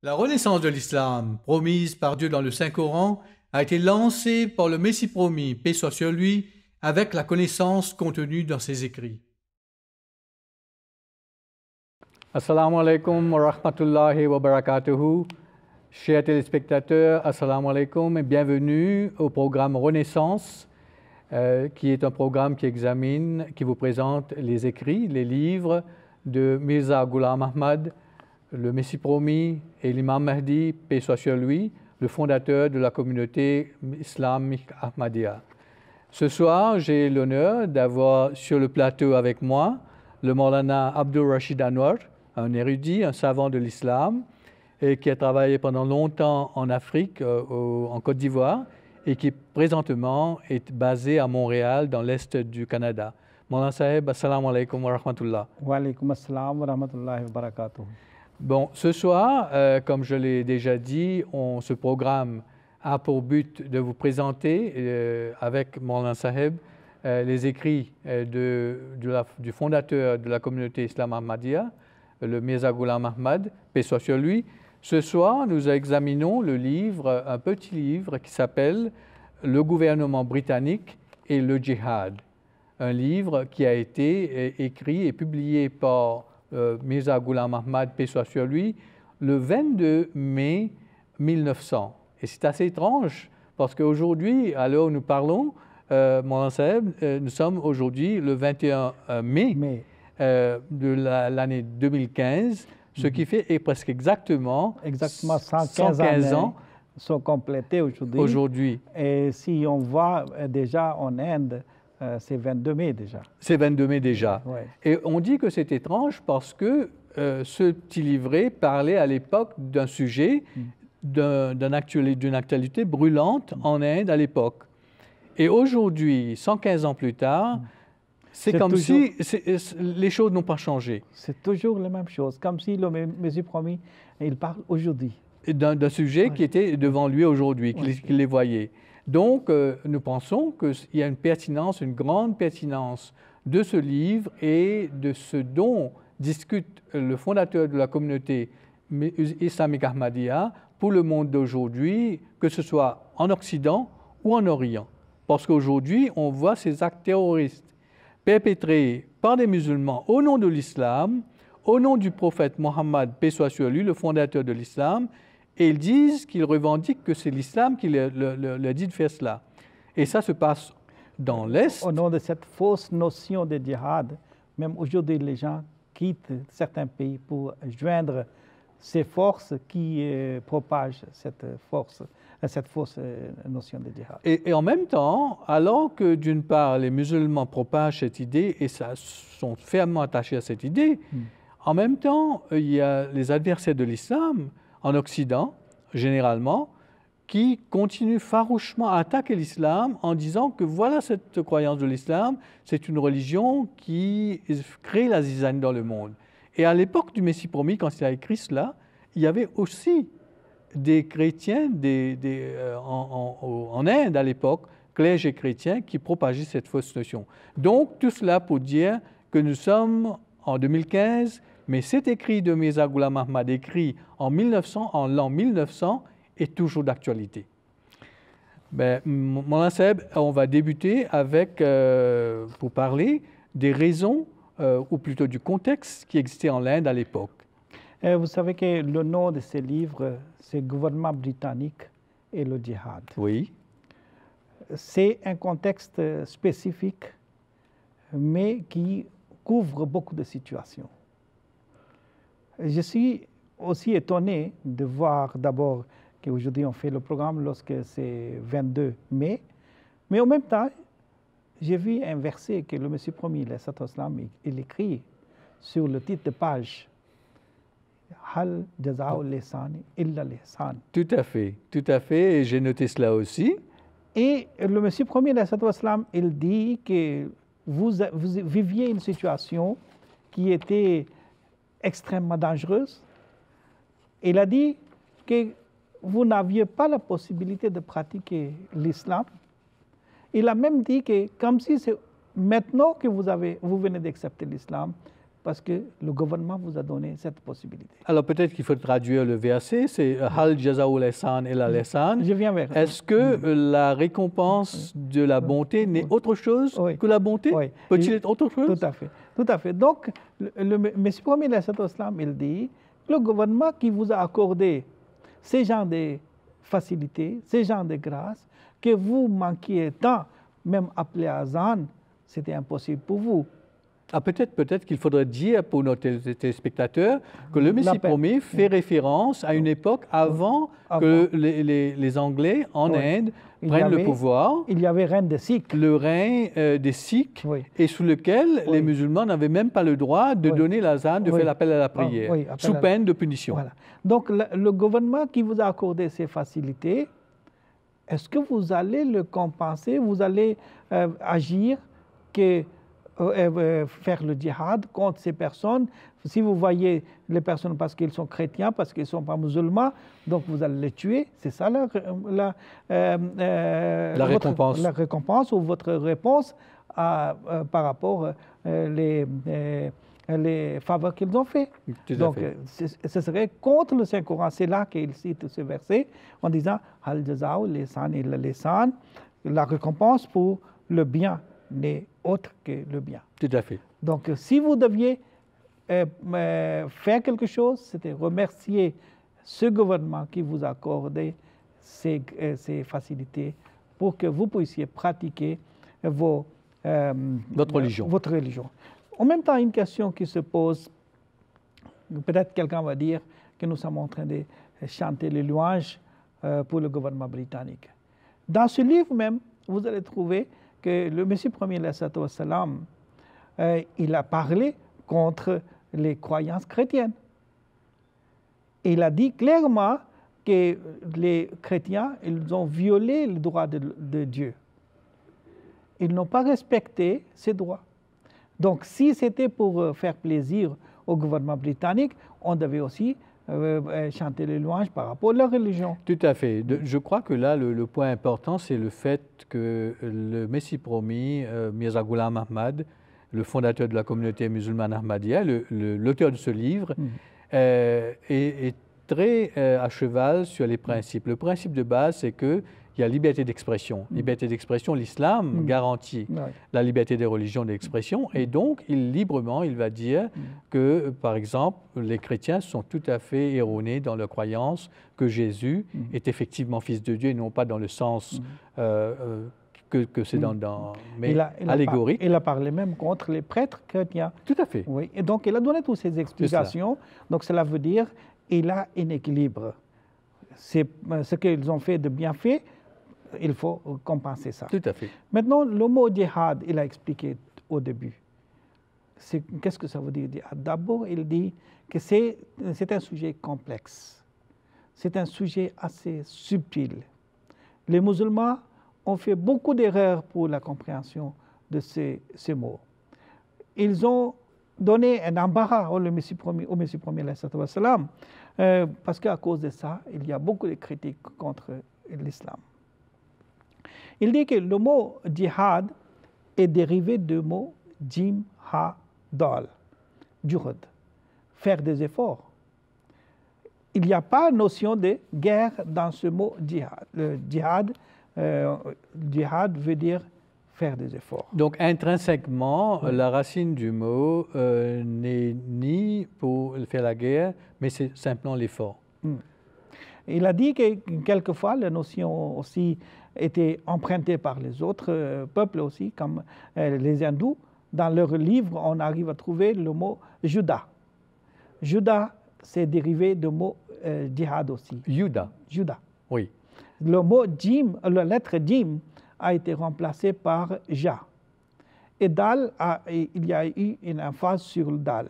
La renaissance de l'islam, promise par Dieu dans le Saint-Coran, a été lancée par le Messie promis, paix soit sur lui, avec la connaissance contenue dans ses écrits. Assalamu alaikum wa rahmatullahi wa barakatuhu. Chers téléspectateurs, assalamu alaikum et bienvenue au programme Renaissance, qui est un programme qui vous présente les écrits, les livres de Mirza Ghulam Ahmad, le Messie promis et l'imam Mahdi, paix soit sur lui, le fondateur de la communauté islamique Ahmadiyya. Ce soir, j'ai l'honneur d'avoir sur le plateau avec moi le Maulana Abdul Rashid Anwar, un érudit, un savant de l'islam, et qui a travaillé pendant longtemps en Afrique, en Côte d'Ivoire, et qui présentement est basé à Montréal, dans l'Est du Canada. Maulana Saheb, assalamu alaikum wa rahmatullah. Wa alaikum assalam wa rahmatullahi wa barakatuh. Bon, ce soir, comme je l'ai déjà dit, ce programme a pour but de vous présenter, avec Maulana Saheb, les écrits du fondateur de la communauté islam Ahmadiyya, le Mirza Ghulam Ahmad, paix soit sur lui. Ce soir, nous examinons un petit livre qui s'appelle « Le gouvernement britannique et le djihad », un livre qui a été écrit et publié par Mirza Ghulam Ahmad, paix soit sur lui, le 22 mai 1900. Et c'est assez étrange parce qu'aujourd'hui, à l'heure où nous parlons, Maulana Saheb, nous sommes aujourd'hui le 21 mai de l'année 2015, ce qui fait presque exactement 115 ans sont complétés aujourd'hui. Et si on voit déjà en Inde, c'est 22 mai déjà. C'est 22 mai déjà. Ouais. Et on dit que c'est étrange parce que ce petit livret parlait à l'époque d'un sujet, d'une actualité brûlante en Inde à l'époque. Et aujourd'hui, 115 ans plus tard, c'est comme si les choses n'ont pas changé. C'est toujours la même chose, comme si le Messie promis, il parle aujourd'hui. D'un sujet qui était devant lui aujourd'hui, qu'il les voyait. Donc, nous pensons qu'il y a une grande pertinence de ce livre et de ce dont discute le fondateur de la communauté islamique Ahmadiyya pour le monde d'aujourd'hui, que ce soit en Occident ou en Orient. Parce qu'aujourd'hui, on voit ces actes terroristes perpétrés par des musulmans au nom de l'islam, au nom du prophète Mohammed, paix soit sur lui, le fondateur de l'islam, et ils disent qu'ils revendiquent que c'est l'islam qui leur dit de faire cela. Et ça se passe dans l'Est. Au nom de cette fausse notion de djihad, même aujourd'hui, les gens quittent certains pays pour joindre ces forces qui propagent cette fausse notion de djihad. Et en même temps, alors que d'une part, les musulmans propagent cette idée et sont fermement attachés à cette idée, en même temps, il y a les adversaires de l'islam, en Occident, généralement, qui continuent farouchement à attaquer l'islam en disant que voilà cette croyance de l'islam, c'est une religion qui crée la zizanie dans le monde. Et à l'époque du Messie promis, quand il a écrit cela, il y avait aussi des chrétiens en Inde à l'époque, clergés chrétiens, qui propageaient cette fausse notion. Donc, tout cela pour dire que nous sommes en 2015, mais cet écrit de Mirza Ghulam Ahmad, écrit en l'an 1900, est toujours d'actualité. Maulana Saheb, on va débuter avec, pour parler des raisons, ou plutôt du contexte qui existait en Inde à l'époque. Vous savez que le nom de ce livre, c'est « Gouvernement britannique et le djihad ». Oui. C'est un contexte spécifique, mais qui couvre beaucoup de situations. Je suis aussi étonné de voir d'abord qu'aujourd'hui on fait le programme lorsque c'est 22 mai, mais en même temps, j'ai vu un verset que le Messie promis, il écrit sur le titre de page. Hal jaza'u l'ihsani illa l'ihsan. Tout à fait, et j'ai noté cela aussi. Et le Messie promis, il dit que vous viviez une situation qui était extrêmement dangereuse. Il a dit que vous n'aviez pas la possibilité de pratiquer l'islam. Il a même dit que comme si c'est maintenant que vous venez d'accepter l'islam, parce que le gouvernement vous a donné cette possibilité. Alors peut-être qu'il faut traduire le verset, c'est Hal Jaza'ul Ihsan illa l'Ihsan. Je viens vers. Est-ce que la récompense de la bonté n'est autre chose que la bonté? Oui. Peut-il être autre chose? Tout à fait. Tout à fait. Donc, le Messie premier, il dit, le gouvernement qui vous a accordé ces genres de facilités, ces genres de grâces, que vous manquiez tant, même appelé à Azan, c'était impossible pour vous. Ah, peut-être qu'il faudrait dire pour nos téléspectateurs que le Messie premier fait référence à une époque avant que les Anglais en Inde prennent le pouvoir. Il y avait règne des Sikhs. Le règne des Sikhs, et sous lequel les musulmans n'avaient même pas le droit de donner l'azan, de faire l'appel à la prière, sous peine de punition. Voilà. Donc le gouvernement qui vous a accordé ces facilités, est-ce que vous allez le compenser, vous allez agir que faire le djihad contre ces personnes? Si vous voyez les personnes parce qu'ils sont chrétiens, parce qu'ils ne sont pas musulmans, donc vous allez les tuer. C'est ça la récompense ou votre réponse par rapport les faveurs qu'ils ont fait. Donc ce serait contre le Saint-Coran. C'est là qu'il cite ce verset en disant Hal jaza'u l'ihsan illa l'ihsan, la récompense pour le bien n'est autre que le bien. Tout à fait. Donc, si vous deviez faire quelque chose, c'était remercier ce gouvernement qui vous a accordé ces facilités pour que vous puissiez pratiquer votre religion. En même temps, une question qui se pose, peut-être quelqu'un va dire que nous sommes en train de chanter les louanges pour le gouvernement britannique. Dans ce livre même, vous allez trouver que le Messie premier, il a parlé contre les croyances chrétiennes. Il a dit clairement que les chrétiens, ils ont violé le droit de Dieu. Ils n'ont pas respecté ses droits. Donc, si c'était pour faire plaisir au gouvernement britannique, on devait aussi chanter les louanges par rapport à leur religion. Tout à fait. Je crois que là, le point important, c'est le fait que le Messie promis, Mirza Ghulam Ahmad, le fondateur de la communauté musulmane Ahmadiyya, l'auteur de ce livre, est très à cheval sur les principes. Le principe de base, c'est qu'il y a liberté d'expression. Liberté d'expression, l'islam garantit la liberté des religions d'expression, et donc librement, il va dire que, par exemple, les chrétiens sont tout à fait erronés dans leur croyance que Jésus est effectivement fils de Dieu et non pas dans le sens que c'est mais allégorique. Il a parlé même contre les prêtres chrétiens. Tout à fait. Oui, et donc il a donné toutes ces explications. Donc cela veut dire qu'il a un équilibre. C'est ce qu'ils ont fait de bien fait, il faut compenser ça. Tout à fait. Maintenant, le mot djihad, il a expliqué au début. Qu'est-ce que ça veut dire djihad? D'abord, il dit que c'est un sujet complexe. C'est un sujet assez subtil. Les musulmans ont fait beaucoup d'erreurs pour la compréhension de ces mots. Ils ont donné un embarras au Messie premier, parce qu'à cause de ça, il y a beaucoup de critiques contre l'islam. Il dit que le mot djihad est dérivé du mot jim ha dal, juhud, faire des efforts. Il n'y a pas notion de guerre dans ce mot djihad. Le djihad veut dire faire des efforts. Donc intrinsèquement, la racine du mot n'est ni pour faire la guerre, mais c'est simplement l'effort. Il a dit que quelquefois la notion aussi était empruntée par les autres peuples aussi, comme les hindous. Dans leurs livres, on arrive à trouver le mot Juda. Juda, c'est dérivé du mot djihad aussi. Juda. Juda. Oui. Le mot jim, la lettre jim a été remplacée par ja. Et dal, il y a eu une emphase sur le dal.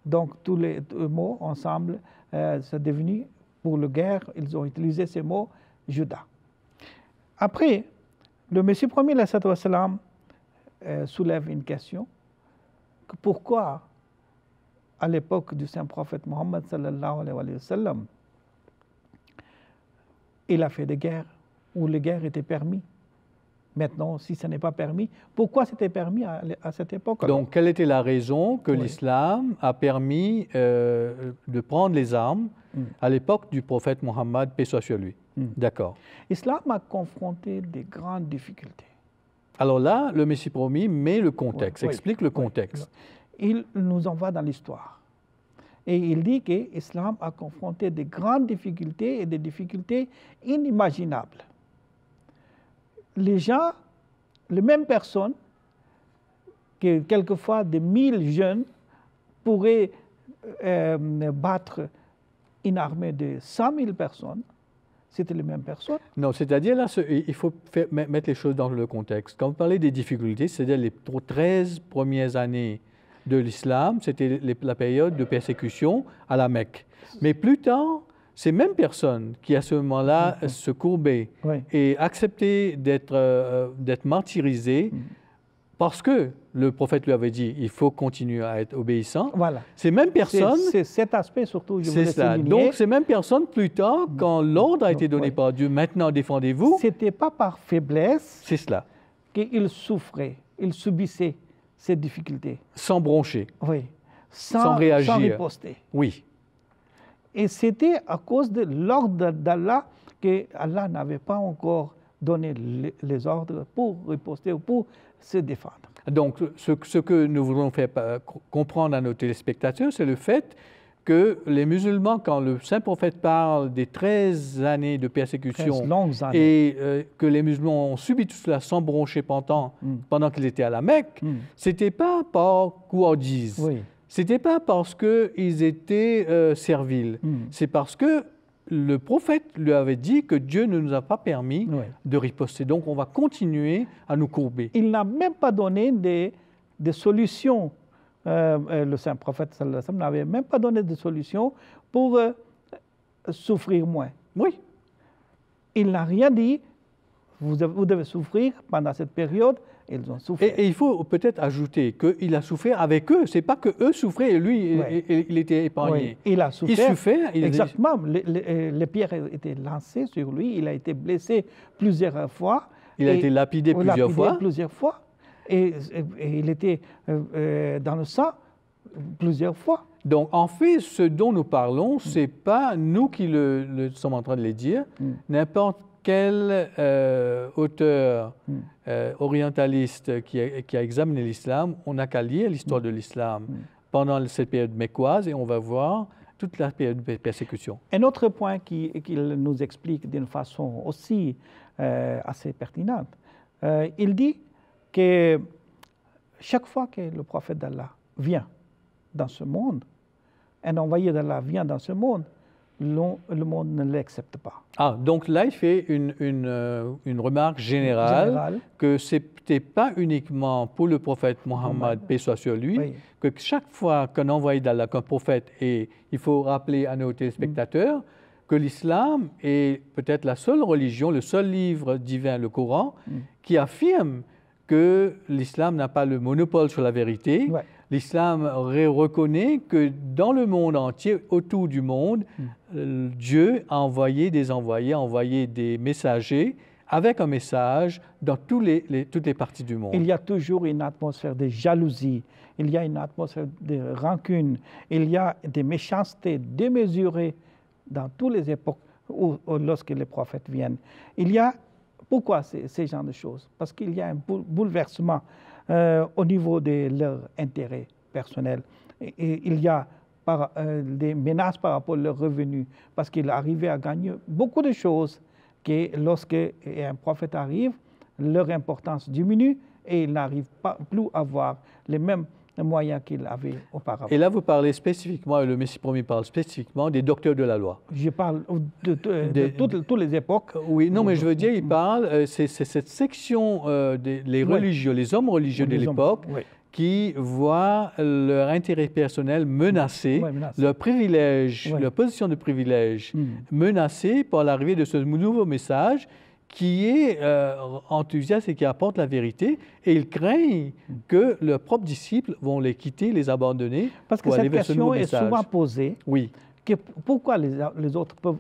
Donc tous les mots ensemble, c'est devenu, pour la guerre, ils ont utilisé ces mots Juda. Après, le Messie premier, soulève une question. Pourquoi, à l'époque du saint prophète Mohammed sallallahu alayhi wa sallam, il a fait des guerres où les guerres étaient permises? maintenant, si ce n'est pas permis, pourquoi c'était permis à cette époque? Donc, quelle était la raison que l'islam a permis de prendre les armes à l'époque du prophète Mohammed, paix soit sur lui? D'accord. L'islam a confronté des grandes difficultés. Alors là, le Messie promis met le contexte, explique le contexte. Il nous envoie dans l'histoire. Et il dit que l'islam a confronté des grandes difficultés et des difficultés inimaginables. Les gens, les mêmes personnes, que quelquefois des 1000 jeunes pourraient battre une armée de 100 000 personnes, c'était les mêmes personnes. Non, c'est-à-dire là, il faut mettre les choses dans le contexte. Quand vous parlez des difficultés, c'est-à-dire les 13 premières années de l'islam, c'était la période de persécution à la Mecque. Mais plus tard, ces mêmes personnes qui à ce moment-là se courbaient et acceptaient d'être martyrisées parce que le prophète lui avait dit il faut continuer à être obéissant. Voilà. Ces mêmes personnes. C'est cet aspect surtout. C'est ça. Donc ces mêmes personnes plus tard, quand l'ordre a été donné par Dieu, maintenant défendez-vous. C'était pas par faiblesse. C'est cela. Qu'ils souffraient, ils subissaient ces difficultés. Sans broncher. Oui. Sans réagir. Sans riposter. Oui. Et c'était à cause de l'ordre d'Allah que Allah n'avait pas encore donné les ordres pour riposter ou pour se défendre. Donc, ce que nous voulons faire comprendre à nos téléspectateurs, c'est le fait que les musulmans, quand le saint prophète parle des 13 années de persécution et que les musulmans ont subi tout cela sans broncher pendant qu'ils étaient à la Mecque, ce n'était pas par couardise, ce n'était pas parce qu'ils étaient serviles, c'est parce que le prophète lui avait dit que Dieu ne nous a pas permis de riposter. Donc, on va continuer à nous courber. Il n'a même pas donné des solutions. Le saint prophète n'avait même pas donné de solution pour souffrir moins. Oui. Il n'a rien dit. Vous devez souffrir pendant cette période. Ils ont souffert. Et il faut peut-être ajouter qu'il a souffert avec eux. Ce n'est pas qu'eux souffraient et lui, il était épargné. Oui, il a souffert. Il souffert. Exactement. Les pierres étaient lancées sur lui. Il a été blessé plusieurs fois. Il a été lapidé plusieurs fois. Et il était dans le sang plusieurs fois. Donc, en fait, ce dont nous parlons, ce n'est pas nous qui le sommes en train de le dire. N'importe quel auteur orientaliste qui a examiné l'islam, on n'a qu'à lire l'histoire de l'islam pendant cette période mécoise et on va voir toute la période de persécution. Un autre point qu'il nous explique d'une façon aussi assez pertinente, il dit que chaque fois que le prophète d'Allah vient dans ce monde, un envoyé d'Allah vient dans ce monde, le monde ne l'accepte pas. Ah, donc là, il fait une remarque générale que ce n'était pas uniquement pour le prophète Mohammed, paix soit sur lui, que chaque fois qu'un envoyé d'Allah, qu'un prophète, et il faut rappeler à nos téléspectateurs que l'islam est peut-être la seule religion, le seul livre divin, le Coran, qui affirme que l'islam n'a pas le monopole sur la vérité. L'islam reconnaît que dans le monde entier, autour du monde, Dieu a envoyé des envoyés, a envoyé des messagers avec un message dans toutes les parties du monde. Il y a toujours une atmosphère de jalousie, il y a une atmosphère de rancune, il y a des méchancetés démesurées dans toutes les époques lorsque les prophètes viennent. Pourquoi ces genres de choses? Parce qu'il y a un bouleversement au niveau de leur intérêt personnel. Et il y a des menaces par rapport à leurs revenus, parce qu'ils arrivaient à gagner beaucoup de choses que lorsque un prophète arrive, leur importance diminue et ils n'arrivent pas plus à avoir les mêmes moyens qu'ils avaient auparavant. Et là, vous parlez spécifiquement, et le Messie promis parle spécifiquement des docteurs de la loi. Je parle de toutes les époques. Oui, non, mais je veux dire, il parle, c'est cette section les religieux, les hommes religieux de l'époque, qui voient leur intérêt personnel menacé, leur privilège, leur position de privilège menacée par l'arrivée de ce nouveau message qui est enthousiaste et qui apporte la vérité, et ils craignent que leurs propres disciples vont les quitter, les abandonner. Parce que cette question est souvent posée. Oui. Pourquoi les autres peuvent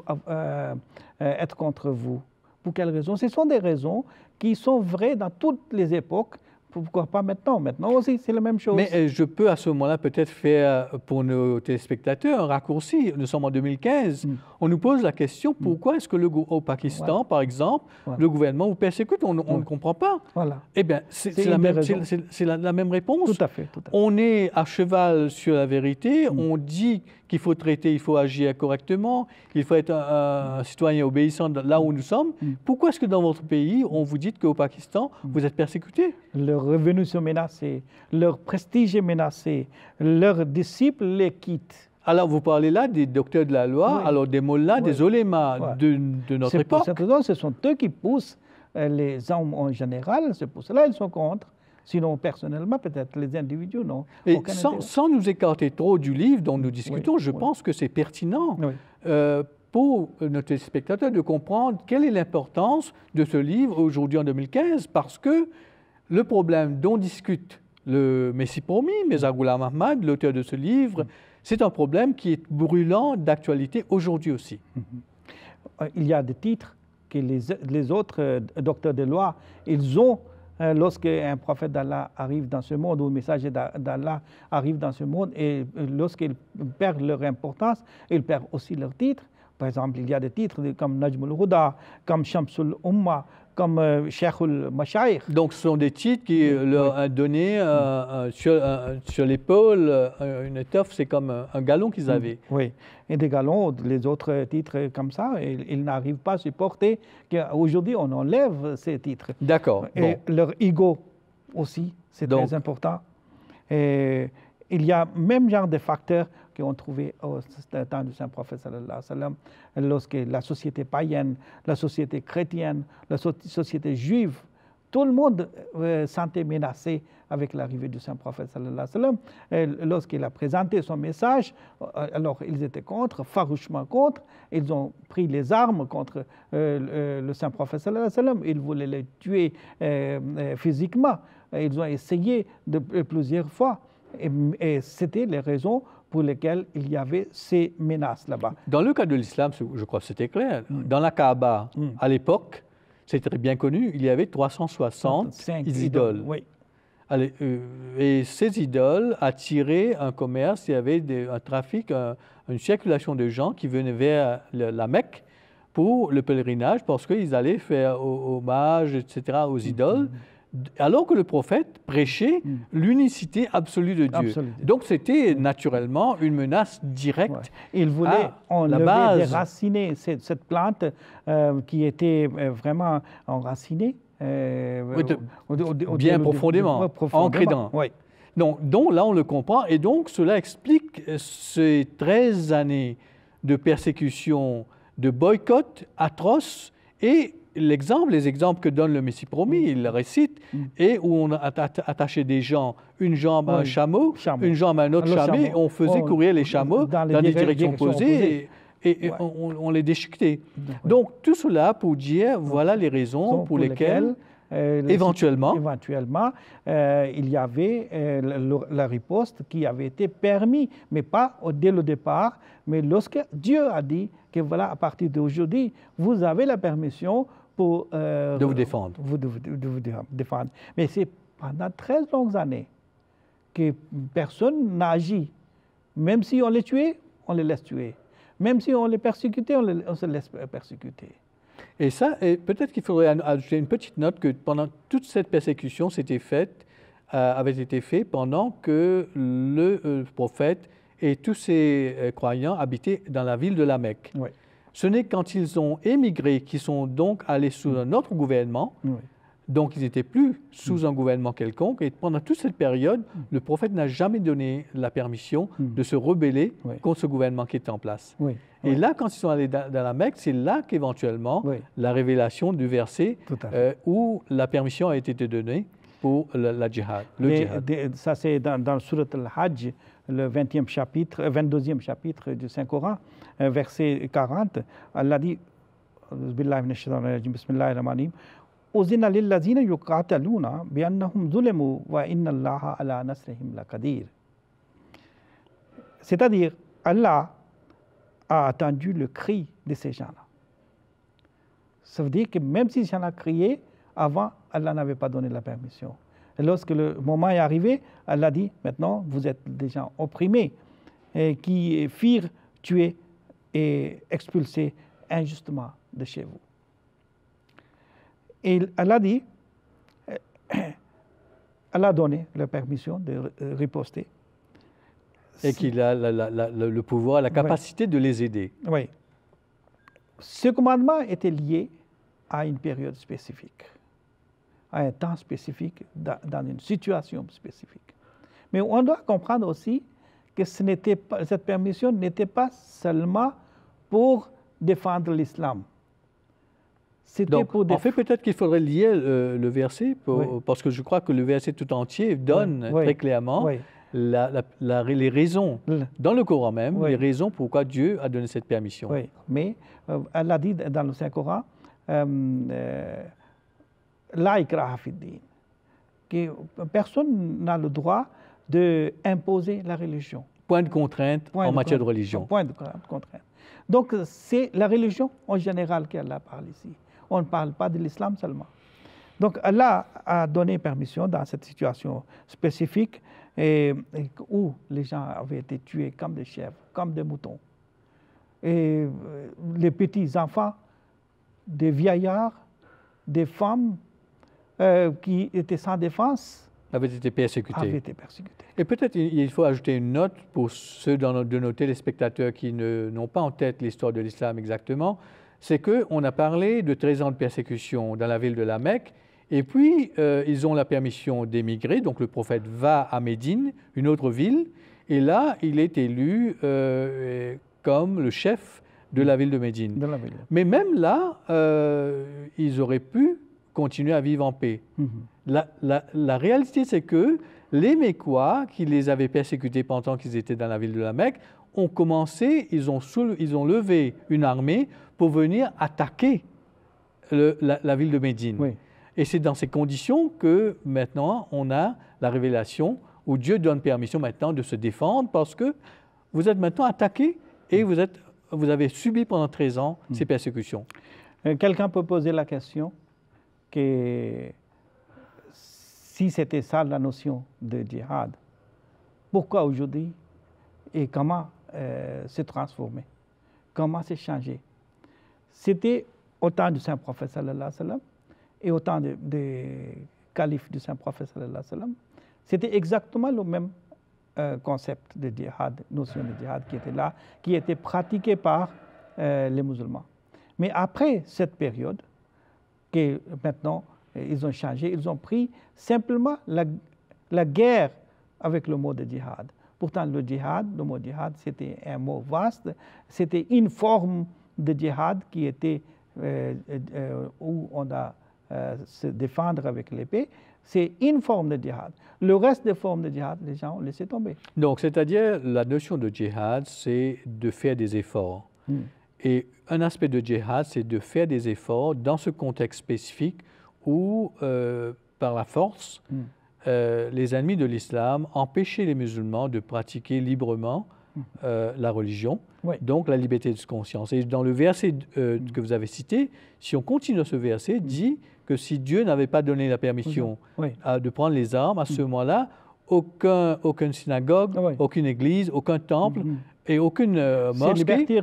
être contre vous? Pour quelles raisons? Ce sont des raisons qui sont vraies dans toutes les époques. Pourquoi pas maintenant? Maintenant aussi, c'est la même chose. Mais je peux à ce moment-là peut-être faire pour nos téléspectateurs un raccourci. Nous sommes en 2015. On nous pose la question, pourquoi est-ce que au Pakistan, par exemple, le gouvernement vous persécute? On ne comprend pas. Voilà. Eh bien, c'est la même réponse. Tout à fait. On est à cheval sur la vérité. On dit qu'il faut traiter, il faut agir correctement, il faut être un citoyen obéissant là où nous sommes. Pourquoi est-ce que dans votre pays, on vous dit qu'au Pakistan, vous êtes persécuté? Leurs revenus sont menacés, leur prestige est menacé, leurs disciples les quittent. Alors, vous parlez là des docteurs de la loi, alors des mollahs, des olémas de notre époque. Pour cette raison, ce sont eux qui poussent les hommes en général, c'est pour cela qu'ils sont contre. Sinon, personnellement, peut-être les individus, non. Et sans nous écarter trop du livre dont nous discutons, je pense que c'est pertinent pour nos téléspectateurs de comprendre quelle est l'importance de ce livre aujourd'hui en 2015, parce que le problème dont discute le Messie promis, Mirza Ghulam Ahmad, l'auteur de ce livre, c'est un problème qui est brûlant d'actualité aujourd'hui aussi. Il y a des titres que les autres docteurs de loi, ils ont. Lorsqu'un prophète d'Allah arrive dans ce monde ou un messager d'Allah arrive dans ce monde et lorsqu'ils perdent leur importance, ils perdent aussi leur titre. Par exemple, il y a des titres comme Najmul Huda, comme Shamsul Umma, comme Sheikhul Mashaykh. Donc ce sont des titres qui leur ont donné sur l'épaule une étoffe, c'est comme un galon qu'ils avaient. Oui, et des galons, les autres titres comme ça, ils n'arrivent pas à supporter qu'aujourd'hui on enlève ces titres. D'accord. Et leur ego aussi, c'est très important. Et il y a même genre de facteurs qu'on trouvait au temps du Saint-Prophète sallallahu alayhi wa sallam, lorsque la société païenne, la société chrétienne, la société juive, tout le monde sentait menacé avec l'arrivée du Saint-Prophète sallallahu alayhi wa sallam. Lorsqu'il a présenté son message, alors ils étaient contre, farouchement contre, ils ont pris les armes contre le Saint-Prophète sallallahu alayhi wa sallam, ils voulaient le tuer physiquement, ils ont essayé plusieurs fois. Et c'était les raisons pour lesquelles il y avait ces menaces là-bas. Dans le cas de l'islam, je crois que c'était clair. Dans la Kaaba, à l'époque, c'est très bien connu, il y avait 365 idoles. Oui. Allez, et ces idoles attiraient un commerce, il y avait un trafic, une circulation de gens qui venaient vers la Mecque pour le pèlerinage parce qu'ils allaient faire hommage, etc., aux idoles. Alors que le prophète prêchait l'unicité absolue de Dieu. Donc c'était naturellement une menace directe. Il voulait enlever, déraciner cette plante qui était vraiment enracinée. Bien profondément, ancrée. Donc là, on le comprend. Et donc cela explique ces 13 années de persécution, de boycott atroce et les exemples que donne le Messie promis, il le récite, et où on a attaché des gens, une jambe à un chameau, une jambe à un autre chameau, et on faisait courir les chameaux dans des directions opposées et on les déchiquetait. Donc tout cela pour dire, voilà les raisons pour lesquelles éventuellement, il y avait la riposte qui avait été permise, mais pas dès le départ, mais lorsque Dieu a dit que voilà, à partir d'aujourd'hui, vous avez la permission pour de vous défendre. De vous défendre. Mais c'est pendant 13 longues années que personne n'a agi. Même si on les tuait, on les laisse tuer. Même si on les persécutait, on se laisse persécuter. Et ça, peut-être qu'il faudrait ajouter une petite note que pendant toute cette persécution avait été faite pendant que le prophète et tous ses croyants habitaient dans la ville de la Mecque. Oui. Ce n'est quand ils ont émigré qu'ils sont donc allés sous un autre gouvernement, donc ils n'étaient plus sous un gouvernement quelconque, et pendant toute cette période, le prophète n'a jamais donné la permission de se rebeller contre ce gouvernement qui était en place. Et là, quand ils sont allés dans la Mecque, c'est là qu'éventuellement la révélation du verset où la permission a été donnée pour la djihad. Ça, c'est dans le Surat al-Hajj, le 22e chapitre du Saint-Coran, verset 40. Allah dit, Bismillahirrahmanirrahim, Uzina lillazina yuqataluna biannahum zulimu wa inna Allaha ala nasrihim laqadir. C'est-à-dire, Allah a attendu le cri de ces gens-là. Ça veut dire que même si j'en ai crié, avant, Allah n'avait pas donné la permission. Et lorsque le moment est arrivé, Allah dit, maintenant, vous êtes des gens opprimés, qui firent tuer et expulser injustement de chez vous. Et Allah dit, Allah a donné la permission de riposter. Et qu'il a le pouvoir, la capacité de les aider. Oui. Ce commandement était lié à une période spécifique, à un temps spécifique, dans une situation spécifique. Mais on doit comprendre aussi que cette permission n'était pas seulement pour défendre l'islam. Donc, en fait, peut-être qu'il faudrait lier le verset, parce que je crois que le verset tout entier donne très clairement les raisons, dans le Coran même, les raisons pourquoi Dieu a donné cette permission. Oui, mais Allah dit dans le Saint-Coran, La ikraha fi din, que personne n'a le droit d'imposer la religion. Point de contrainte en matière de religion. Point de contrainte. Donc, c'est la religion en général qu'Allah parle ici. On ne parle pas de l'islam seulement. Donc, Allah a donné permission dans cette situation spécifique où les gens avaient été tués comme des chèvres, comme des moutons. Et les petits-enfants, des vieillards, des femmes qui étaient sans défense avaient été persécutés. Et peut-être il faut ajouter une note pour ceux de nos téléspectateurs qui n'ont pas en tête l'histoire de l'islam exactement, c'est qu'on a parlé de 13 ans de persécution dans la ville de la Mecque, et puis ils ont la permission d'émigrer, donc le prophète va à Médine, une autre ville, et là il est élu comme le chef de la ville de Médine. Mais même là, ils auraient pu continuer à vivre en paix. La réalité, c'est que les Mécois, qui les avaient persécutés pendant qu'ils étaient dans la ville de la Mecque, ont commencé, ils ont levé une armée pour venir attaquer la ville de Médine. Oui. Et c'est dans ces conditions que maintenant, on a la révélation où Dieu donne permission maintenant de se défendre parce que vous êtes maintenant attaqués et vous avez subi pendant 13 ans ces persécutions. Quelqu'un peut poser la question que si c'était ça la notion de djihad, pourquoi aujourd'hui et comment se transformer? Comment se changer? C'était au temps du Saint-Prophète sallallahu alayhi wa sallam et au temps des califes du Saint-Prophète sallallahu alayhi wa sallam. C'était exactement le même concept de djihad, notion de djihad qui était là, qui était pratiquée par les musulmans. Mais après cette période, que maintenant ils ont changé, ils ont pris simplement la guerre avec le mot de djihad. Pourtant, le mot djihad, c'était un mot vaste, c'était une forme de djihad qui était où on a se défendre avec l'épée. C'est une forme de djihad. Le reste des formes de djihad, les gens ont laissé tomber. Donc, c'est-à-dire, la notion de djihad, c'est de faire des efforts. Et un aspect de djihad, c'est de faire des efforts dans ce contexte spécifique où, par la force, les ennemis de l'islam empêchaient les musulmans de pratiquer librement la religion, donc la liberté de conscience. Et dans le verset que vous avez cité, si on continue ce verset, dit que si Dieu n'avait pas donné la permission de prendre les armes, à ce moment-là, aucune synagogue, aucune église, aucun temple et aucune mosquée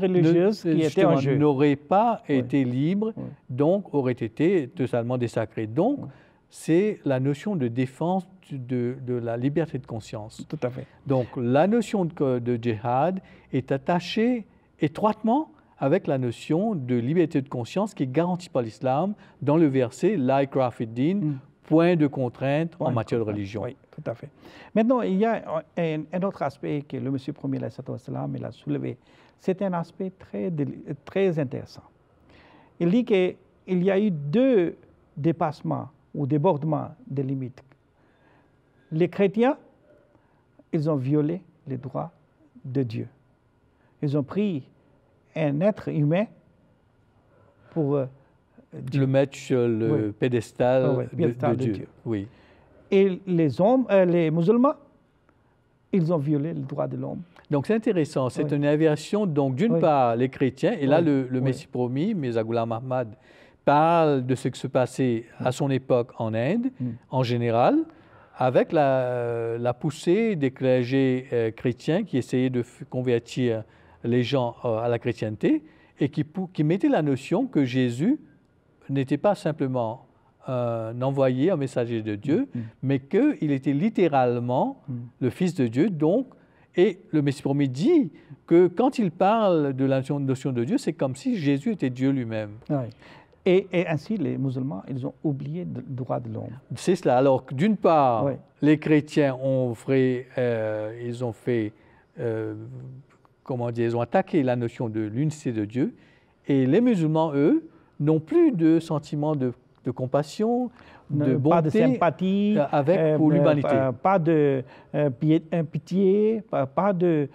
n'aurait pas été libre, donc aurait été totalement désacrée. Donc, c'est la notion de défense de la liberté de conscience. Tout à fait. Donc, la notion de djihad est attachée étroitement avec la notion de liberté de conscience qui est garantie par l'islam dans le verset « La ikraha fi din », point de contrainte en matière de religion. Oui, tout à fait. Maintenant, il y a un autre aspect que le Monsieur Premier il a soulevé. C'est un aspect très intéressant. Il dit qu'il y a eu 2 dépassements ou débordements des limites. Les chrétiens, ils ont violé les droits de Dieu. Ils ont pris un être humain pour le mettre sur le pédestal de Dieu. Oui. Et les musulmans, ils ont violé le droit de l'homme. Donc c'est intéressant, c'est une inversion. Donc d'une part, les chrétiens, et là le Messie promis, Mirza Ghulam Ahmad, parle de ce qui se passait à son époque en Inde, en général, avec la poussée des clergés chrétiens qui essayaient de convertir les gens à la chrétienté et qui mettaient la notion que Jésus n'était pas simplement un envoyé, un messager de Dieu, mais qu'il était littéralement le Fils de Dieu. Donc, et le Messie promis dit que quand il parle de la notion de Dieu, c'est comme si Jésus était Dieu lui-même. Oui. Et ainsi, les musulmans, ils ont oublié le droit de l'homme. C'est cela. Alors, d'une part, Oui. les chrétiens ont fait, comment dire, ils ont attaqué la notion de l'unicité de Dieu, et les musulmans, eux, n'ont plus de sentiment de compassion, de bonté, pas de sympathie, pour l'humanité. Pas de pitié, pas de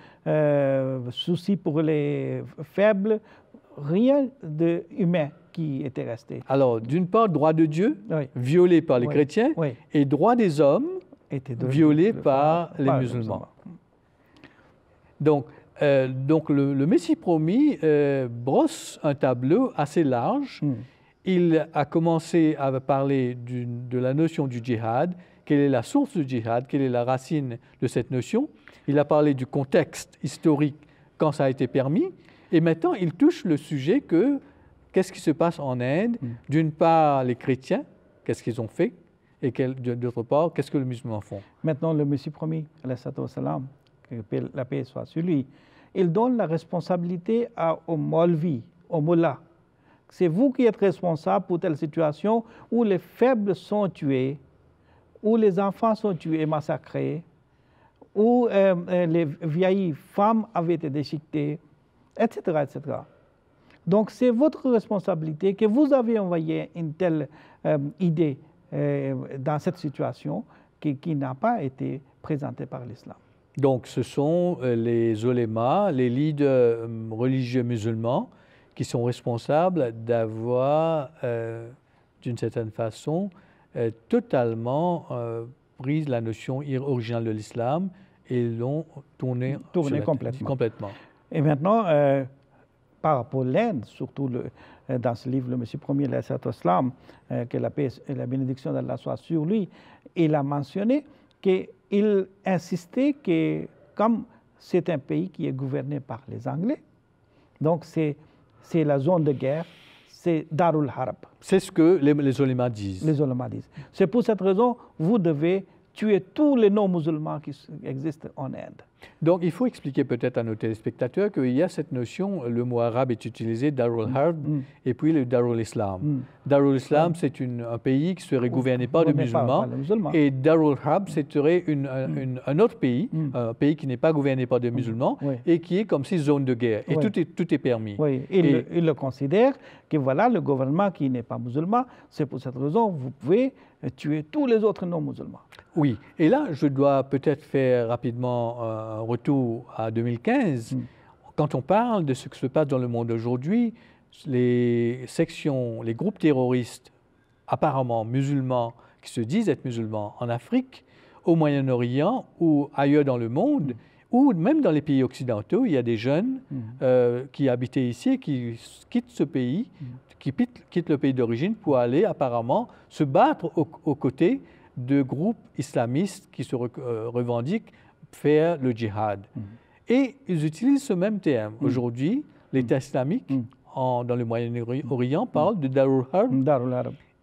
souci pour les faibles, rien d'humain qui était resté. Alors, d'une part, droit de Dieu, Oui. violé par les Oui. chrétiens, Oui. et droit des hommes, Était violé par les musulmans. Donc, le Messie promis brosse un tableau assez large. Il a commencé à parler de la notion du djihad, quelle est la source du djihad, quelle est la racine de cette notion. Il a parlé du contexte historique quand ça a été permis. Et maintenant, il touche le sujet qu'est-ce qui se passe en Inde. D'une part, les chrétiens, qu'est-ce qu'ils ont fait, et d'autre part, qu'est-ce que les musulmans font. Maintenant, le Messie promis, alayhi salam, que la paix soit sur lui, il donne la responsabilité au Maulvi, au Mullah. C'est vous qui êtes responsable pour telle situation où les faibles sont tués, où les enfants sont tués et massacrés, où les vieilles femmes avaient été déchiquetées, etc., etc. Donc, c'est votre responsabilité que vous avez envoyé une telle idée dans cette situation qui n'a pas été présentée par l'islam. Donc, ce sont les ulémas, les leaders religieux musulmans, qui sont responsables d'avoir, d'une certaine façon, totalement pris la notion originale de l'islam et l'ont tournée complètement. Et maintenant, par rapport à l'Inde, surtout dans ce livre, le Messie premier, l'Islam, que la paix et la bénédiction d'Allah soient sur lui, il a mentionné qu'il insistait que, comme c'est un pays qui est gouverné par les Anglais, donc c'est la zone de guerre, c'est Darul Harb. C'est ce que les ulémas disent. Les ulémas disent. C'est pour cette raison vous devez tuer tous les non-musulmans qui existent en Inde. Donc, il faut expliquer peut-être à nos téléspectateurs qu'il y a cette notion, le mot arabe est utilisé, Darul Harb, et puis le Darul Islam. Darul Islam, c'est un pays qui serait gouverné par des musulmans, et Darul Harb, serait un autre pays, un pays qui n'est pas gouverné par des musulmans, et qui est comme si zone de guerre, et tout est permis. Oui, il le considère que voilà, le gouvernement qui n'est pas musulman, c'est pour cette raison que vous pouvez tuer tous les autres non-musulmans. Oui, et là, je dois peut-être faire rapidement un retour à 2015. Quand on parle de ce qui se passe dans le monde aujourd'hui, les groupes terroristes apparemment musulmans, qui se disent être musulmans en Afrique, au Moyen-Orient ou ailleurs dans le monde, ou même dans les pays occidentaux, il y a des jeunes qui habitaient ici et qui quittent ce pays, qui quittent le pays d'origine pour aller apparemment se battre aux côtés de groupes islamistes qui se revendiquent faire le djihad. Et ils utilisent ce même terme. Aujourd'hui, l'État islamique dans le Moyen-Orient parle de Darul Harb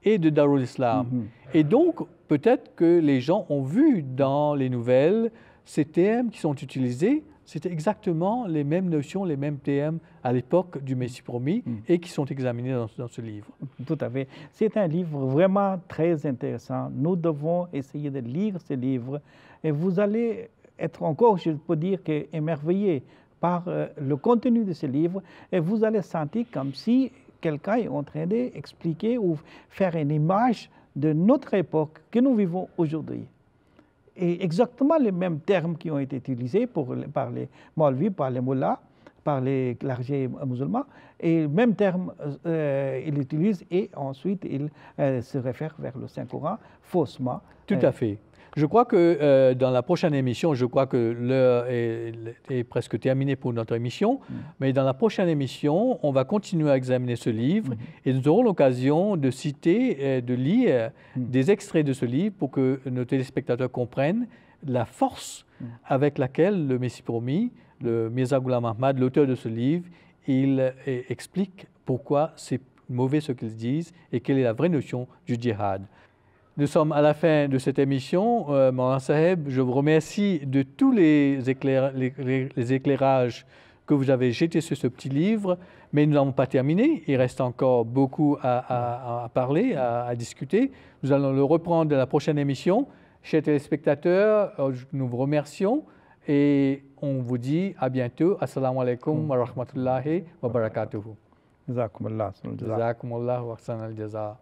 et de Darul Islam. Et donc, peut-être que les gens ont vu dans les nouvelles ces termes qui sont utilisés. C'était exactement les mêmes notions, les mêmes termes à l'époque du Messie promis et qui sont examinés dans ce livre. Tout à fait. C'est un livre vraiment très intéressant. Nous devons essayer de lire ce livre et vous allez être encore, je peux dire, émerveillé par le contenu de ce livre et vous allez sentir comme si quelqu'un est en train d'expliquer ou faire une image de notre époque que nous vivons aujourd'hui. Et exactement les mêmes termes qui ont été utilisés par les Maulvis, par les Mullahs, par les clergés musulmans, et le même terme il utilise et ensuite il se réfère vers le Saint-Coran faussement. Tout à fait. Je crois que dans la prochaine émission, je crois que l'heure est presque terminée pour notre émission, mais dans la prochaine émission, on va continuer à examiner ce livre et nous aurons l'occasion de citer, de lire des extraits de ce livre pour que nos téléspectateurs comprennent la force avec laquelle le Messie promis, le Mirza Ghulam Ahmad, l'auteur de ce livre, il explique pourquoi c'est mauvais ce qu'ils disent et quelle est la vraie notion du djihad. Nous sommes à la fin de cette émission. Maulana Saheb, je vous remercie de tous les éclairages que vous avez jetés sur ce petit livre, mais nous n'avons pas terminé. Il reste encore beaucoup à parler, à discuter. Nous allons le reprendre dans la prochaine émission. Chers téléspectateurs, nous vous remercions et on vous dit à bientôt. Assalamu alaikum wa rahmatullahi wa barakatuhu. Jazakumullah. Jazakumullah wa ahsan al-jaza.